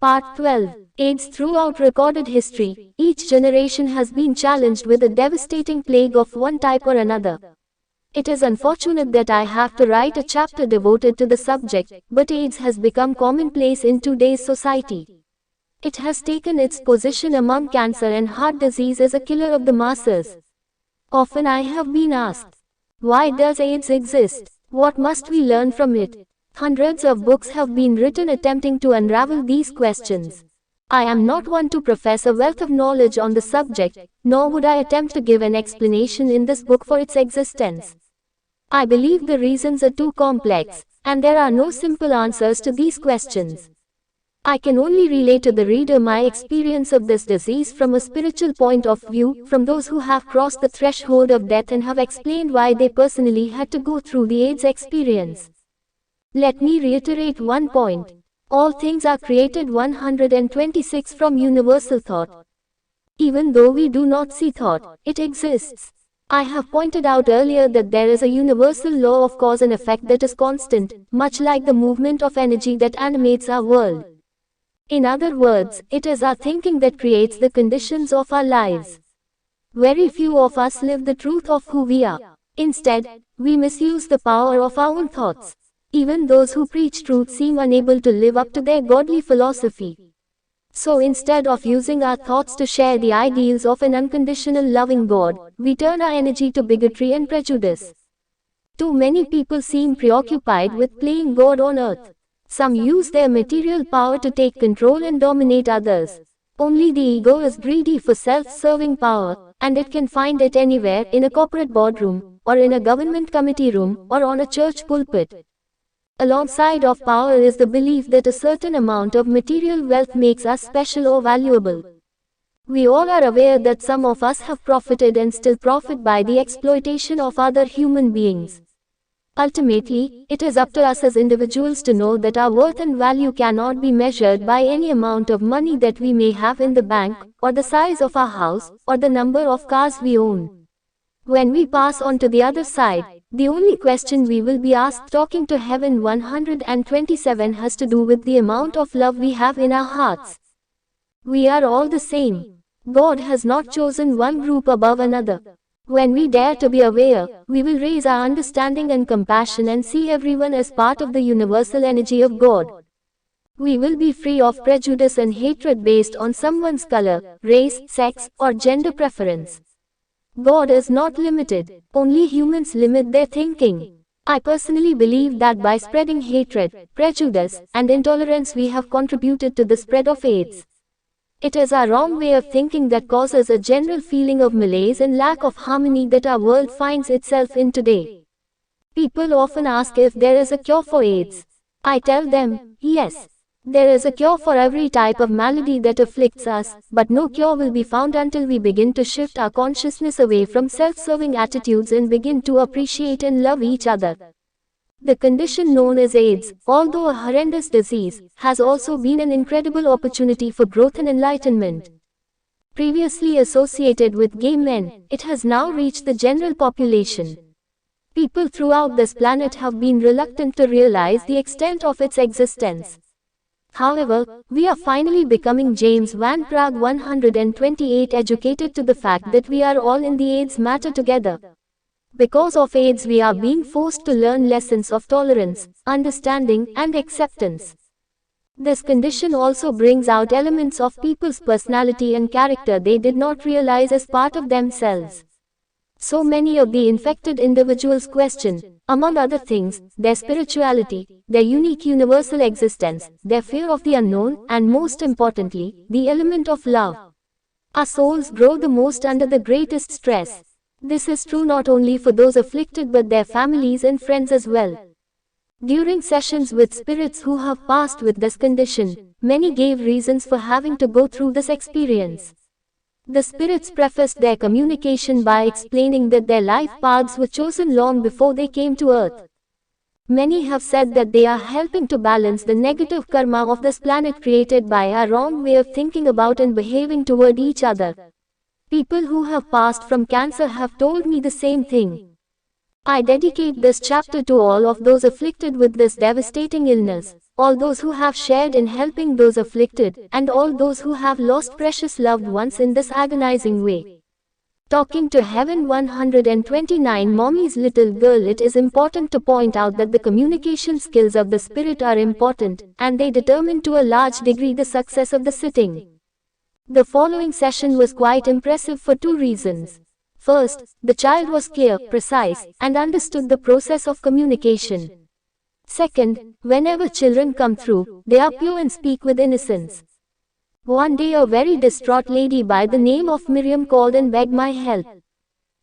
Part 12. AIDS. Throughout recorded history, each generation has been challenged with a devastating plague of one type or another. It is unfortunate that I have to write a chapter devoted to the subject, but AIDS has become commonplace in today's society. It has taken its position among cancer and heart disease as a killer of the masses. Often I have been asked, why does AIDS exist? What must we learn from it? Hundreds of books have been written attempting to unravel these questions. I am not one to profess a wealth of knowledge on the subject, nor would I attempt to give an explanation in this book for its existence. I believe the reasons are too complex, and there are no simple answers to these questions. I can only relate to the reader my experience of this disease from a spiritual point of view, from those who have crossed the threshold of death and have explained why they personally had to go through the AIDS experience. Let me reiterate one point. All things are created. 126 from Universal Thought. Even though we do not see thought, it exists. I have pointed out earlier that there is a universal law of cause and effect that is constant, much like the movement of energy that animates our world. In other words, it is our thinking that creates the conditions of our lives. Very few of us live the truth of who we are. Instead, we misuse the power of our own thoughts. Even those who preach truth seem unable to live up to their godly philosophy. So instead of using our thoughts to share the ideals of an unconditional loving God, we turn our energy to bigotry and prejudice. Too many people seem preoccupied with playing God on earth. Some use their material power to take control and dominate others. Only the ego is greedy for self-serving power, and it can find it anywhere, in a corporate boardroom, or in a government committee room, or on a church pulpit. Alongside of power is the belief that a certain amount of material wealth makes us special or valuable. We all are aware that some of us have profited and still profit by the exploitation of other human beings. Ultimately, it is up to us as individuals to know that our worth and value cannot be measured by any amount of money that we may have in the bank, or the size of our house, or the number of cars we own. When we pass on to the other side, the only question we will be asked talking to Heaven 127 has to do with the amount of love we have in our hearts. We are all the same. God has not chosen one group above another. When we dare to be aware, we will raise our understanding and compassion and see everyone as part of the universal energy of God. We will be free of prejudice and hatred based on someone's color, race, sex, or gender preference. God is not limited, only humans limit their thinking. I personally believe that by spreading hatred, prejudice, and intolerance we have contributed to the spread of AIDS. It is our wrong way of thinking that causes a general feeling of malaise and lack of harmony that our world finds itself in today. People often ask if there is a cure for AIDS. I tell them, yes. There is a cure for every type of malady that afflicts us, but no cure will be found until we begin to shift our consciousness away from self-serving attitudes and begin to appreciate and love each other. The condition known as AIDS, although a horrendous disease, has also been an incredible opportunity for growth and enlightenment. Previously associated with gay men, it has now reached the general population. People throughout this planet have been reluctant to realize the extent of its existence. However, we are finally becoming James Van Praagh 128 educated to the fact that we are all in the AIDS matter together. Because of AIDS we are being forced to learn lessons of tolerance, understanding, and acceptance. This condition also brings out elements of people's personality and character they did not realize as part of themselves. So many of the infected individuals question, among other things, their spirituality, their unique universal existence, their fear of the unknown, and most importantly, the element of love. Our souls grow the most under the greatest stress. This is true not only for those afflicted but their families and friends as well. During sessions with spirits who have passed with this condition, many gave reasons for having to go through this experience. The spirits prefaced their communication by explaining that their life paths were chosen long before they came to earth. Many have said that they are helping to balance the negative karma of this planet created by our wrong way of thinking about and behaving toward each other. People who have passed from cancer have told me the same thing. I dedicate this chapter to all of those afflicted with this devastating illness. all those who have shared in helping those afflicted, and all those who have lost precious loved ones in this agonizing way. Talking to Heaven 129 Mommy's little girl. It is important to point out that the communication skills of the spirit are important, and they determine to a large degree the success of the sitting. The following session was quite impressive for two reasons. First, the child was clear, precise, and understood the process of communication. Second, whenever children come through, they are pure and speak with innocence. One day a very distraught lady by the name of Miriam called and begged my help.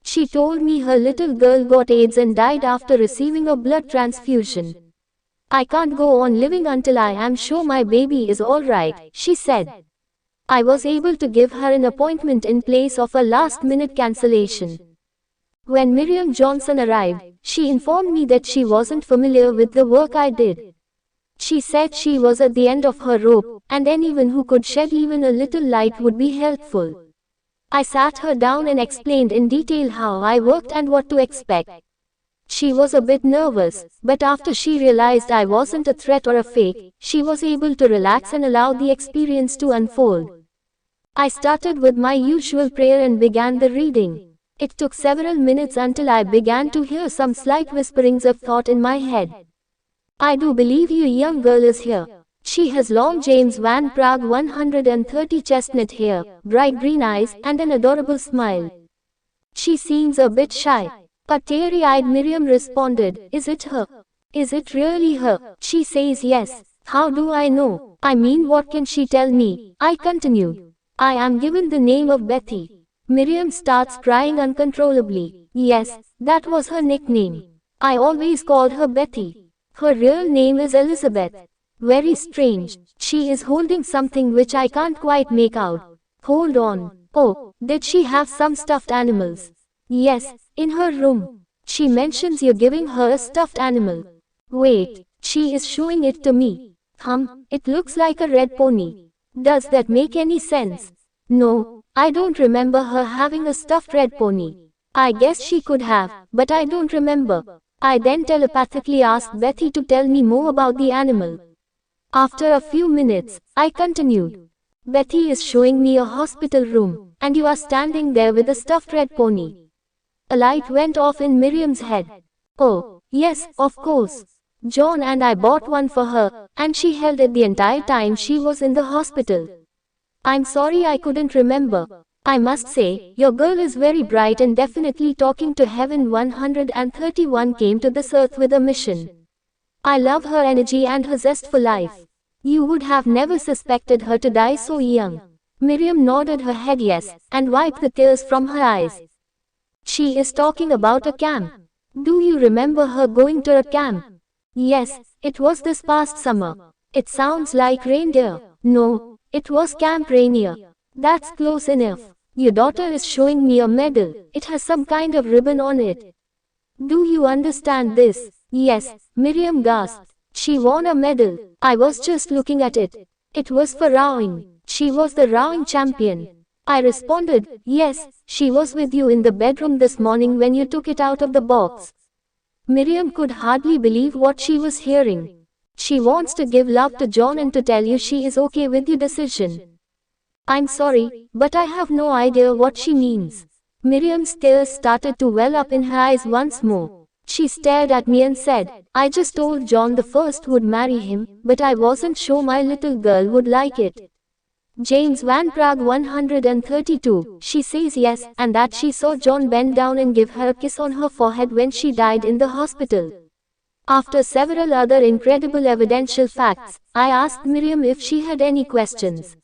She told me her little girl got AIDS and died after receiving a blood transfusion. I can't go on living until I am sure my baby is alright, she said. I was able to give her an appointment in place of a last-minute cancellation. When Miriam Johnson arrived, she informed me that she wasn't familiar with the work I did. She said she was at the end of her rope, and anyone who could shed even a little light would be helpful. I sat her down and explained in detail how I worked and what to expect. She was a bit nervous, but after she realized I wasn't a threat or a fake, she was able to relax and allow the experience to unfold. I started with my usual prayer and began the reading. It took several minutes until I began to hear some slight whisperings of thought in my head. I do believe your young girl is here. She has long James Van Praagh 130 chestnut hair, bright green eyes, and an adorable smile. She seems a bit shy. A teary-eyed Miriam responded, "Is it her? Is it really her?" She says yes. How do I know? I mean, what can she tell me? I continued. I am given the name of Betty. Miriam starts crying uncontrollably. Yes, that was her nickname. I always called her Betty. Her real name is Elizabeth. Very strange. She is holding something which I can't quite make out. Hold on. Oh, did she have some stuffed animals? Yes, in her room. She mentions you're giving her a stuffed animal. Wait, she is showing it to me. It looks like a red pony. Does that make any sense? No, I don't remember her having a stuffed red pony. I guess she could have, but I don't remember. I then telepathically asked Betty to tell me more about the animal. After a few minutes, I continued. Betty is showing me a hospital room, and you are standing there with a stuffed red pony. A light went off in Miriam's head. Oh, yes, of course. John and I bought one for her, and she held it the entire time she was in the hospital. I'm sorry I couldn't remember. I must say, your girl is very bright and definitely talking to Heaven 131 came to this earth with a mission. I love her energy and her zest for life. You would have never suspected her to die so young. Miriam nodded her head yes, and wiped the tears from her eyes. She is talking about a camp. Do you remember her going to a camp? Yes, it was this past summer. It sounds like reindeer. No, it was Camp Rainier. That's close enough. Your daughter is showing me a medal. It has some kind of ribbon on it. Do you understand this? Yes, Miriam gasped. She won a medal. I was just looking at it. It was for rowing. She was the rowing champion. I responded, yes, she was with you in the bedroom this morning when you took it out of the box. Miriam could hardly believe what she was hearing. She wants to give love to John and to tell you she is okay with your decision. I'm sorry, but I have no idea what she means. Miriam's tears started to well up in her eyes once more. She stared at me and said, I just told John the first would marry him, but I wasn't sure my little girl would like it. James Van Praagh 132, she says yes, and that she saw John bend down and give her a kiss on her forehead when she died in the hospital. After several other incredible evidential facts, I asked Miriam if she had any questions.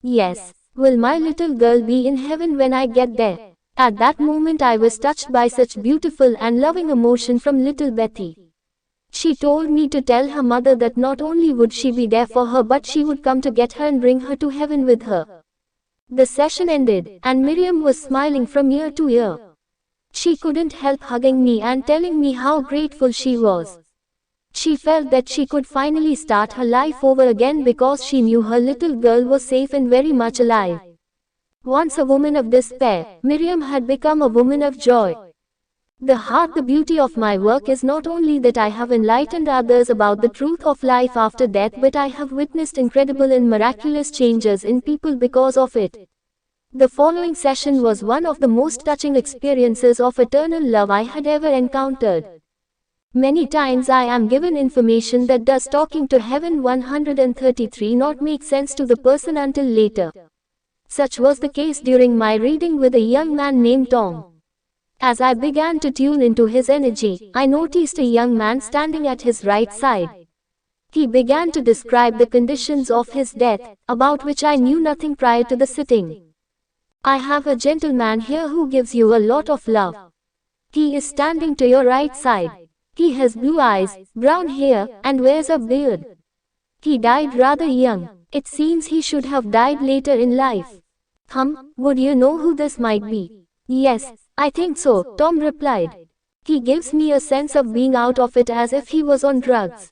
Yes. Will my little girl be in heaven when I get there? At that moment I was touched by such beautiful and loving emotion from little Betty. She told me to tell her mother that not only would she be there for her but she would come to get her and bring her to heaven with her. The session ended, and Miriam was smiling from ear to ear. She couldn't help hugging me and telling me how grateful she was. She felt that she could finally start her life over again because she knew her little girl was safe and very much alive. Once a woman of despair, Miriam had become a woman of joy. The beauty of my work is not only that I have enlightened others about the truth of life after death, but I have witnessed incredible and miraculous changes in people because of it. The following session was one of the most touching experiences of eternal love I had ever encountered. Many times I am given information that does talking to heaven 133 not make sense to the person until later. Such was the case during my reading with a young man named Tom. As I began to tune into his energy, I noticed a young man standing at his right side. He began to describe the conditions of his death, about which I knew nothing prior to the sitting. I have a gentleman here who gives you a lot of love. He is standing to your right side. He has blue eyes, brown hair, and wears a beard. He died rather young. It seems he should have died later in life. Would you know who this might be? Yes, I think so, Tom replied. He gives me a sense of being out of it as if he was on drugs.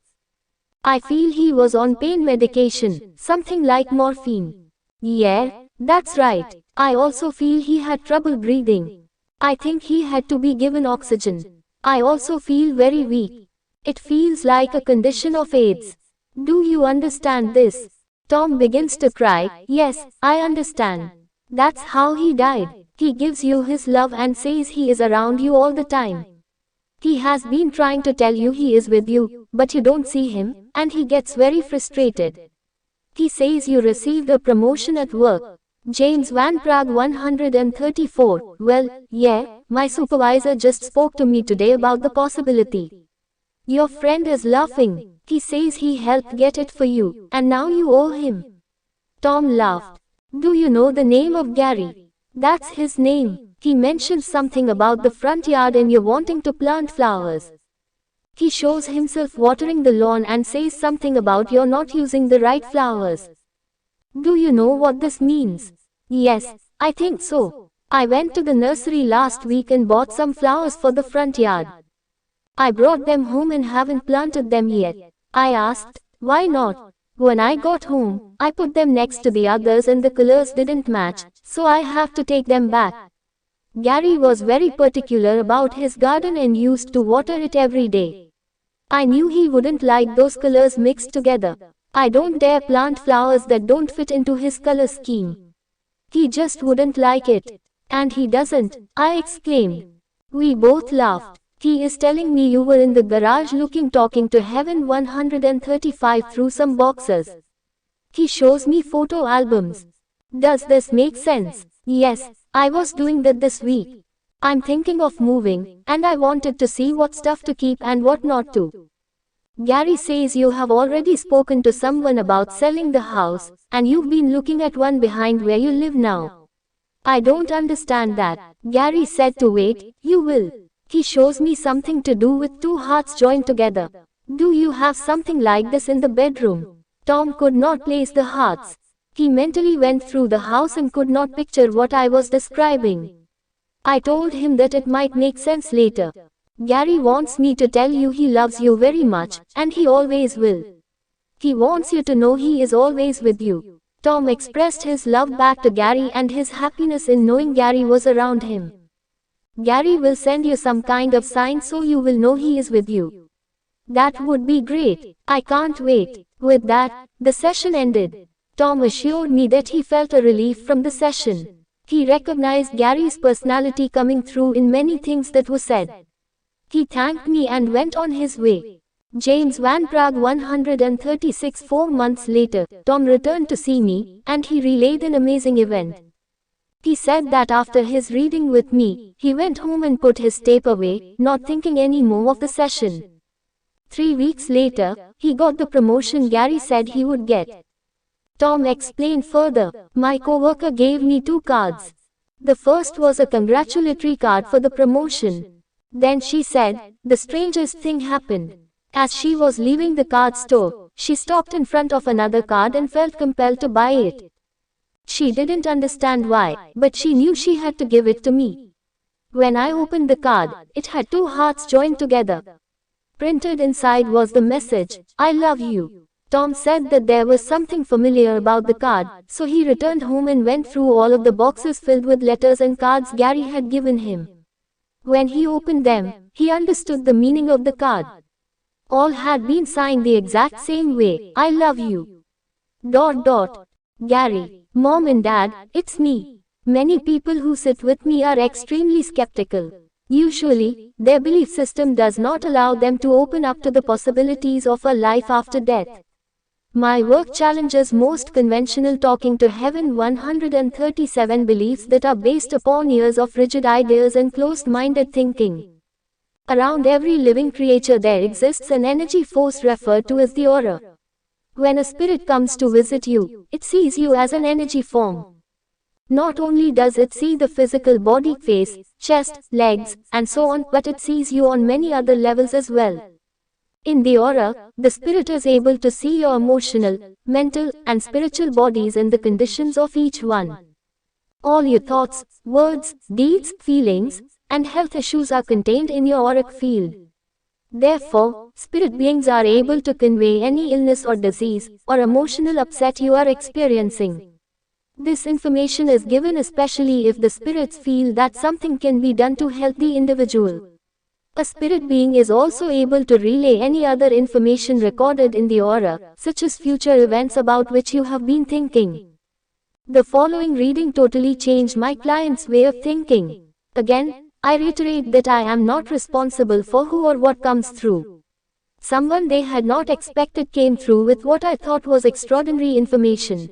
I feel he was on pain medication, something like morphine. Yeah, that's right. I also feel he had trouble breathing. I think he had to be given oxygen. I also feel very weak. It feels like a condition of AIDS. Do you understand this? Tom begins to cry. Yes, I understand. That's how he died. He gives you his love and says he is around you all the time. He has been trying to tell you he is with you, but you don't see him, and he gets very frustrated. He says you received a promotion at work. James Van Praagh 134. Well, yeah, my supervisor just spoke to me today about the possibility. Your friend is laughing. He says he helped get it for you, and now you owe him. Tom laughed. Do you know the name of Gary? That's his name. He mentions something about the front yard and you wanting to plant flowers. He shows himself watering the lawn and says something about you're not using the right flowers. Do you know what this means? Yes, I think so. I went to the nursery last week and bought some flowers for the front yard. I brought them home and haven't planted them yet. I asked, why not? When I got home, I put them next to the others and the colors didn't match, so I have to take them back. Gary was very particular about his garden and used to water it every day. I knew he wouldn't like those colors mixed together. I don't dare plant flowers that don't fit into his color scheme. He just wouldn't like it. And he doesn't, I exclaimed. We both laughed. He is telling me you were in the garage talking to heaven 135 through some boxes. He shows me photo albums. Does this make sense? Yes, I was doing that this week. I'm thinking of moving, and I wanted to see what stuff to keep and what not to. Gary says you have already spoken to someone about selling the house, and you've been looking at one behind where you live now. I don't understand that. Gary said to wait, you will. He shows me something to do with two hearts joined together. Do you have something like this in the bedroom? Tom could not place the hearts. He mentally went through the house and could not picture what I was describing. I told him that it might make sense later. Gary wants me to tell you he loves you very much, and he always will. He wants you to know he is always with you. Tom expressed his love back to Gary and his happiness in knowing Gary was around him. Gary will send you some kind of sign so you will know he is with you. That would be great. I can't wait. With that, the session ended. Tom assured me that he felt a relief from the session. He recognized Gary's personality coming through in many things that were said. He thanked me and went on his way. James Van Praagh 136. 4 months later, Tom returned to see me, and he relayed an amazing event. He said that after his reading with me, he went home and put his tape away, not thinking any more of the session. 3 weeks later, he got the promotion Gary said he would get. Tom explained further, my coworker gave me 2 cards. The first was a congratulatory card for the promotion. Then she said, the strangest thing happened. As she was leaving the card store, she stopped in front of another card and felt compelled to buy it. She didn't understand why, but she knew she had to give it to me. When I opened the card, it had 2 hearts joined together. Printed inside was the message, I love you. Tom said that there was something familiar about the card, so he returned home and went through all of the boxes filled with letters and cards Gary had given him. When he opened them, he understood the meaning of the card. All had been signed the exact same way. I love you. ... Gary, Mom and Dad, it's me. Many people who sit with me are extremely skeptical. Usually, their belief system does not allow them to open up to the possibilities of a life after death. My work challenges most conventional talking to heaven 137 beliefs that are based upon years of rigid ideas and closed-minded thinking. Around every living creature there exists an energy force referred to as the aura. When a spirit comes to visit you, it sees you as an energy form. Not only does it see the physical body, face, chest, legs, and so on, but it sees you on many other levels as well. In the aura, the spirit is able to see your emotional, mental, and spiritual bodies and the conditions of each one. All your thoughts, words, deeds, feelings, and health issues are contained in your auric field. Therefore, spirit beings are able to convey any illness or disease, or emotional upset you are experiencing. This information is given especially if the spirits feel that something can be done to help the individual. A spirit being is also able to relay any other information recorded in the aura, such as future events about which you have been thinking. The following reading totally changed my client's way of thinking. Again, I reiterate that I am not responsible for who or what comes through. Someone they had not expected came through with what I thought was extraordinary information.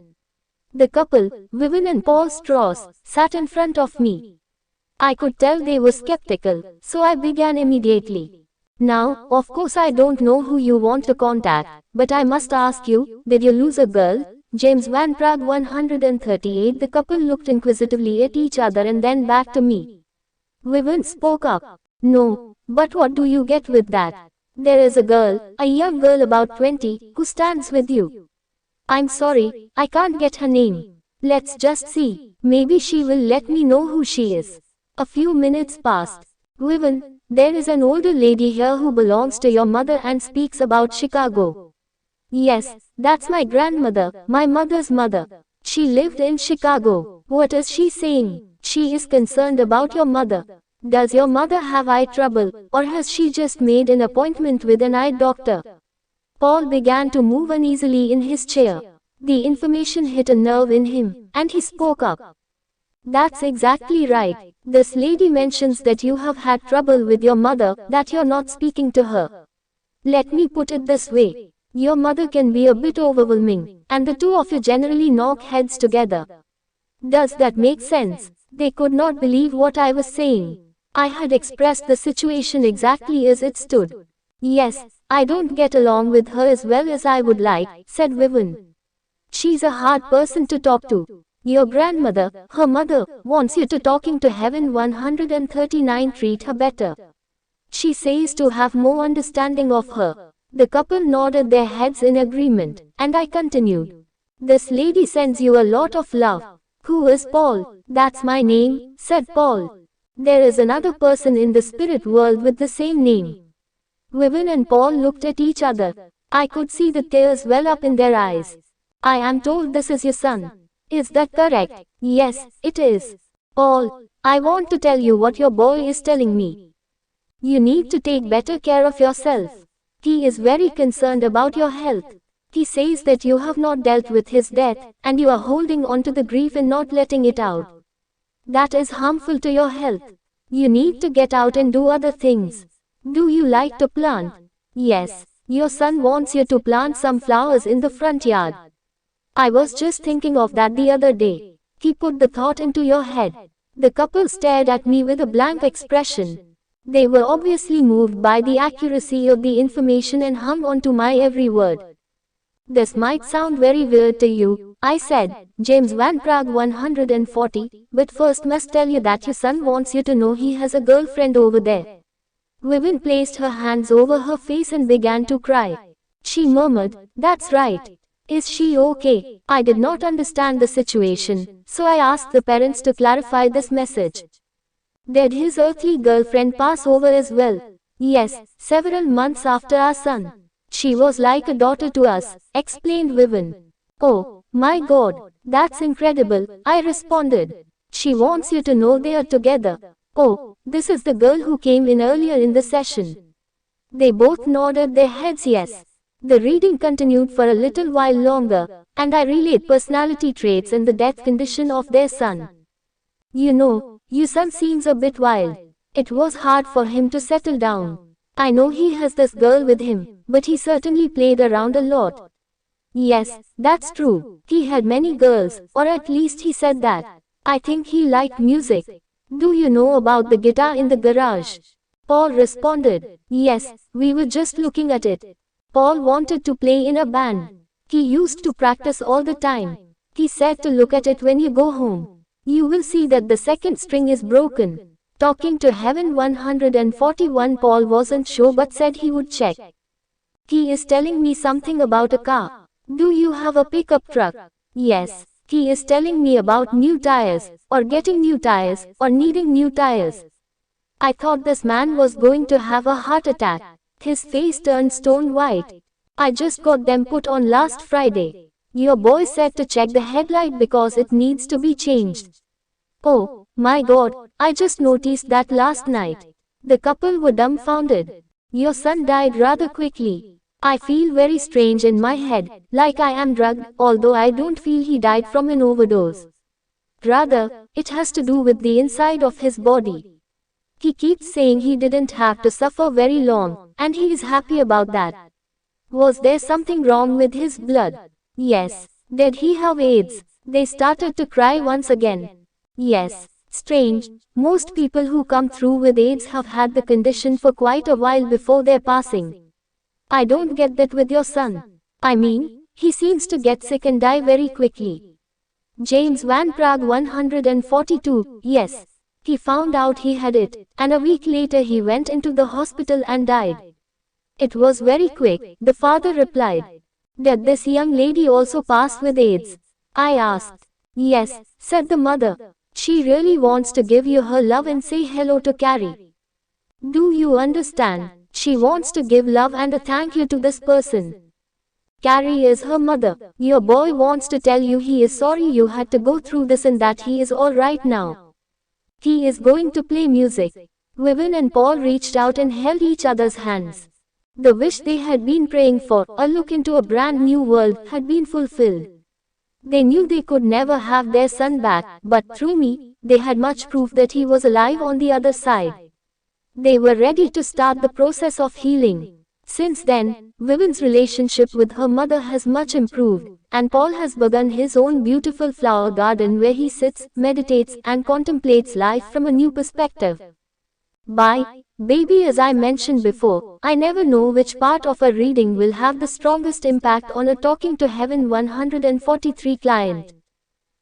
The couple, Vivian and Paul Strauss, sat in front of me. I could tell they were skeptical, so I began immediately. Now, of course I don't know who you want to contact, but I must ask you, did you lose a girl? James Van Praagh 138. The couple looked inquisitively at each other and then back to me. Vivian spoke up. No, but what do you get with that? There is a girl, a young girl about 20, who stands with you. I'm sorry, I can't get her name. Let's just see, maybe she will let me know who she is. A few minutes passed. Vivian, there is an older lady here who belongs to your mother and speaks about Chicago. Yes, that's my grandmother, my mother's mother. She lived in Chicago. What is she saying? She is concerned about your mother. Does your mother have eye trouble, or has she just made an appointment with an eye doctor? Paul began to move uneasily in his chair. The information hit a nerve in him, and he spoke up. That's exactly right. This lady mentions that you have had trouble with your mother, that you're not speaking to her. Let me put it this way. Your mother can be a bit overwhelming, and the two of you generally knock heads together. Does that make sense? They could not believe what I was saying. I had expressed the situation exactly as it stood. Yes, I don't get along with her as well as I would like, said Vivian. She's a hard person to talk to. Your grandmother, her mother, wants you to talking to heaven 139 treat her better. She says to have more understanding of her. The couple nodded their heads in agreement, and I continued. This lady sends you a lot of love. Who is Paul? That's my name, said Paul. There is another person in the spirit world with the same name. Vivian and Paul looked at each other. I could see the tears well up in their eyes. I am told this is your son. Is that correct? Yes, it is. Paul, I want to tell you what your boy is telling me. You need to take better care of yourself. He is very concerned about your health. He says that you have not dealt with his death, and you are holding on to the grief and not letting it out. That is harmful to your health. You need to get out and do other things. Do you like to plant? Yes. Your son wants you to plant some flowers in the front yard. I was just thinking of that the other day. He put the thought into your head. The couple stared at me with a blank expression. They were obviously moved by the accuracy of the information and hung on to my every word. This might sound very weird to you, I said, James Van Praagh 140, but first must tell you that your son wants you to know he has a girlfriend over there. Vivian placed her hands over her face and began to cry. She murmured, that's right. Is she okay? I did not understand the situation, so I asked the parents to clarify this message. Did his earthly girlfriend pass over as well? Yes, several months after our son. She was like a daughter to us, explained Vivian. Oh, my God, that's incredible, I responded. She wants you to know they are together. Oh, This is the girl who came in earlier in the session. They both nodded their heads yes. The reading continued for a little while longer, and I relayed personality traits and the death condition of their son. You know, your son seems a bit wild. It was hard for him to settle down. I know he has this girl with him, but he certainly played around a lot. Yes, that's true. He had many girls, or at least he said that. I think he liked music. Do you know about the guitar in the garage? Paul responded. Yes, we were just looking at it. Paul wanted to play in a band. He used to practice all the time. He said to look at it when you go home. You will see that the second string is broken. Talking to Heaven 141, Paul wasn't sure but said he would check. He is telling me something about a car. Do you have a pickup truck? Yes. He is telling me about new tires, or getting new tires, or needing new tires. I thought this man was going to have a heart attack. His face turned stone white. I just got them put on last Friday. Your boy said to check the headlight because it needs to be changed. Oh, my God, I just noticed that last night. The couple were dumbfounded. Your son died rather quickly. I feel very strange in my head, like I am drugged, although I don't feel he died from an overdose. Rather, it has to do with the inside of his body. He keeps saying he didn't have to suffer very long, and he is happy about that. Was there something wrong with his blood? Yes. Did he have AIDS? They started to cry once again. Yes. Strange. Most people who come through with AIDS have had the condition for quite a while before their passing. I don't get that with your son. I mean, he seems to get sick and die very quickly. James Van Praagh 142, yes. He found out he had it, and a week later he went into the hospital and died. It was very quick, the father replied. Did this young lady also pass with AIDS? I asked. Yes, said the mother. She really wants to give you her love and say hello to Carrie. Do you understand? She wants to give love and a thank you to this person. Carrie is her mother. Your boy wants to tell you he is sorry you had to go through this and that he is all right now. He is going to play music. Vivian and Paul reached out and held each other's hands. The wish they had been praying for, a look into a brand new world, had been fulfilled. They knew they could never have their son back, but through me, they had much proof that he was alive on the other side. They were ready to start the process of healing. Since then, Vivian's relationship with her mother has much improved, and Paul has begun his own beautiful flower garden where he sits, meditates, and contemplates life from a new perspective. Bye, baby. As I mentioned before, I never know which part of a reading will have the strongest impact on a Talking to Heaven 143 client.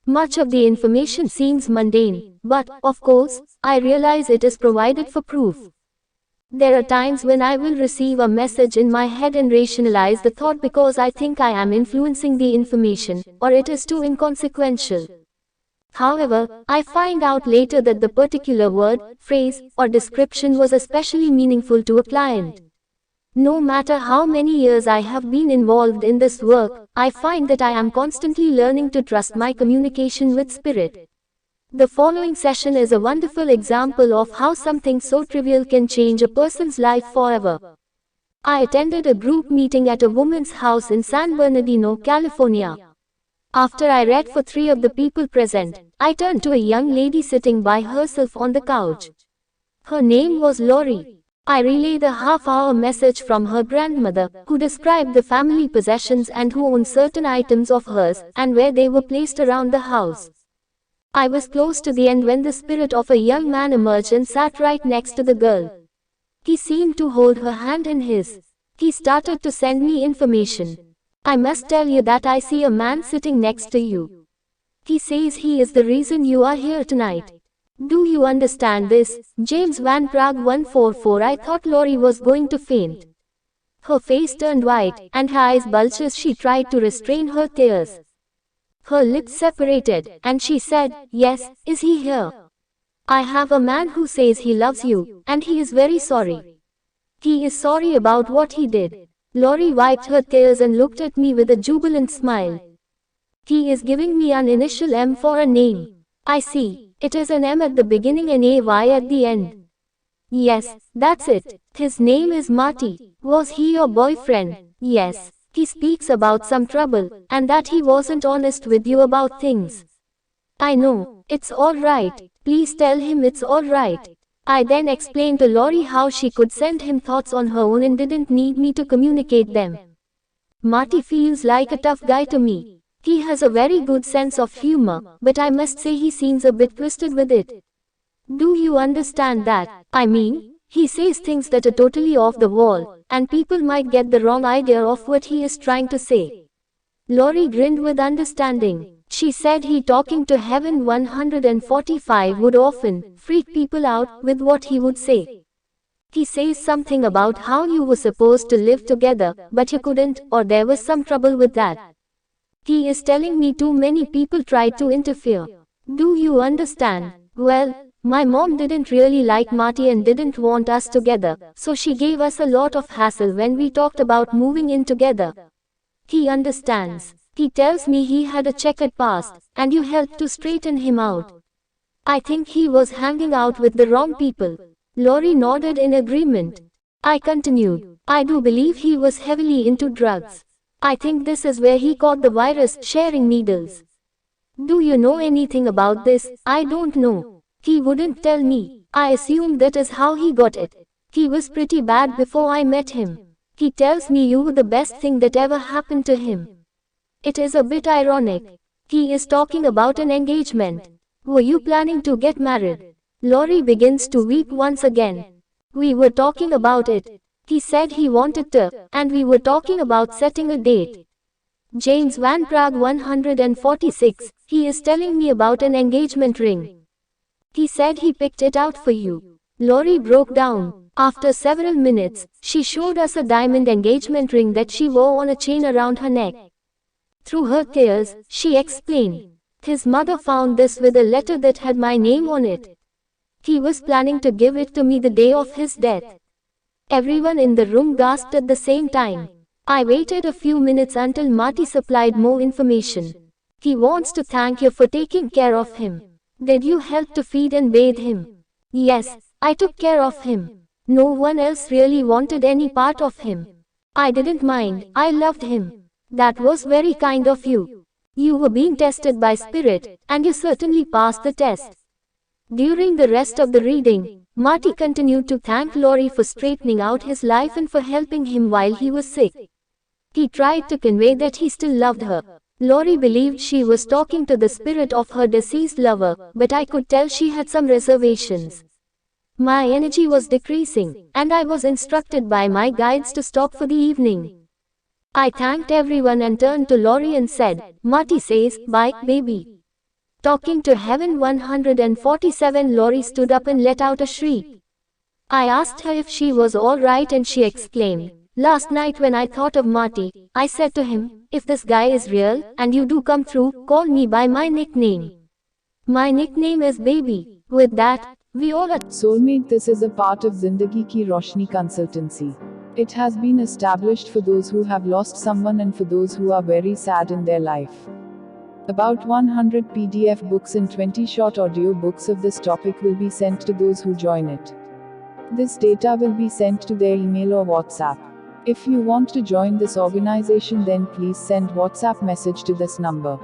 Much of the information seems mundane, but, of course, I realize it is provided for proof. There are times when I will receive a message in my head and rationalize the thought because I think I am influencing the information, or it is too inconsequential. However, I find out later that the particular word, phrase, or description was especially meaningful to a client. No matter how many years I have been involved in this work, I find that I am constantly learning to trust my communication with spirit. The following session is a wonderful example of how something so trivial can change a person's life forever. I attended a group meeting at a woman's house in San Bernardino, California. After I read for 3 of the people present, I turned to a young lady sitting by herself on the couch. Her name was Lori. I relayed a half-hour message from her grandmother, who described the family possessions and who owned certain items of hers, and where they were placed around the house. I was close to the end when the spirit of a young man emerged and sat right next to the girl. He seemed to hold her hand in his. He started to send me information. I must tell you that I see a man sitting next to you. He says he is the reason you are here tonight. Do you understand this? James Van Praagh 144. I thought Lori was going to faint. Her face turned white, and her eyes bulged as she tried to restrain her tears. Her lips separated, and she said, "Yes, is he here? I have a man who says he loves you, and he is very sorry. He is sorry about what he did." Lori wiped her tears and looked at me with a jubilant smile. "He is giving me an initial M for a name. I see. It is an M at the beginning and a Y at the end. Yes, that's it. His name is Marty. Was he your boyfriend? Yes. He speaks about some trouble, and that he wasn't honest with you about things. I know. It's alright. Please tell him it's alright. I then explained to Lori how she could send him thoughts on her own and didn't need me to communicate them. Marty feels like a tough guy to me. He has a very good sense of humor, but I must say he seems a bit twisted with it. Do you understand that? I mean, he says things that are totally off the wall, and people might get the wrong idea of what he is trying to say. Lori grinned with understanding. She said he talking to Heaven 145 would often freak people out with what he would say. He says something about how you were supposed to live together, but you couldn't, or there was some trouble with that. He is telling me too many people tried to interfere. Do you understand? Well, my mom didn't really like Marty and didn't want us together, so she gave us a lot of hassle when we talked about moving in together. He understands. He tells me he had a checkered past, and you helped to straighten him out. I think he was hanging out with the wrong people. Lori nodded in agreement. I continued. I do believe he was heavily into drugs. I think this is where he caught the virus, sharing needles. Do you know anything about this? I don't know. He wouldn't tell me. I assumed that is how he got it. He was pretty bad before I met him. He tells me you were the best thing that ever happened to him. It is a bit ironic. He is talking about an engagement. Were you planning to get married? Lori begins to weep once again. We were talking about it. He said he wanted to, and we were talking about setting a date. James Van Praagh 146, he is telling me about an engagement ring. He said he picked it out for you. Lori broke down. After several minutes, she showed us a diamond engagement ring that she wore on a chain around her neck. Through her tears, she explained. His mother found this with a letter that had my name on it. He was planning to give it to me the day of his death. Everyone in the room gasped at the same time. I waited a few minutes until Marty supplied more information. He wants to thank you for taking care of him. Did you help to feed and bathe him? Yes, I took care of him. No one else really wanted any part of him. I didn't mind, I loved him. That was very kind of you. You were being tested by spirit, and you certainly passed the test. During the rest of the reading, Marty continued to thank Lori for straightening out his life and for helping him while he was sick. He tried to convey that he still loved her. Lori believed she was talking to the spirit of her deceased lover, but I could tell she had some reservations. My energy was decreasing, and I was instructed by my guides to stop for the evening. I thanked everyone and turned to Lori and said, Marty says, bye, baby. Talking to Heaven 147, Lori stood up and let out a shriek. I asked her if she was alright and she exclaimed, last night when I thought of Marty, I said to him, if this guy is real, and you do come through, call me by my nickname. My nickname is Baby. With that, we all are Soulmate. This is a part of Zindagi Ki Roshni consultancy. It has been established for those who have lost someone and for those who are very sad in their life. About 100 PDF books and 20 short audio books of this topic will be sent to those who join it. This data will be sent to their email or WhatsApp. If you want to join this organization, then please send WhatsApp message to this number.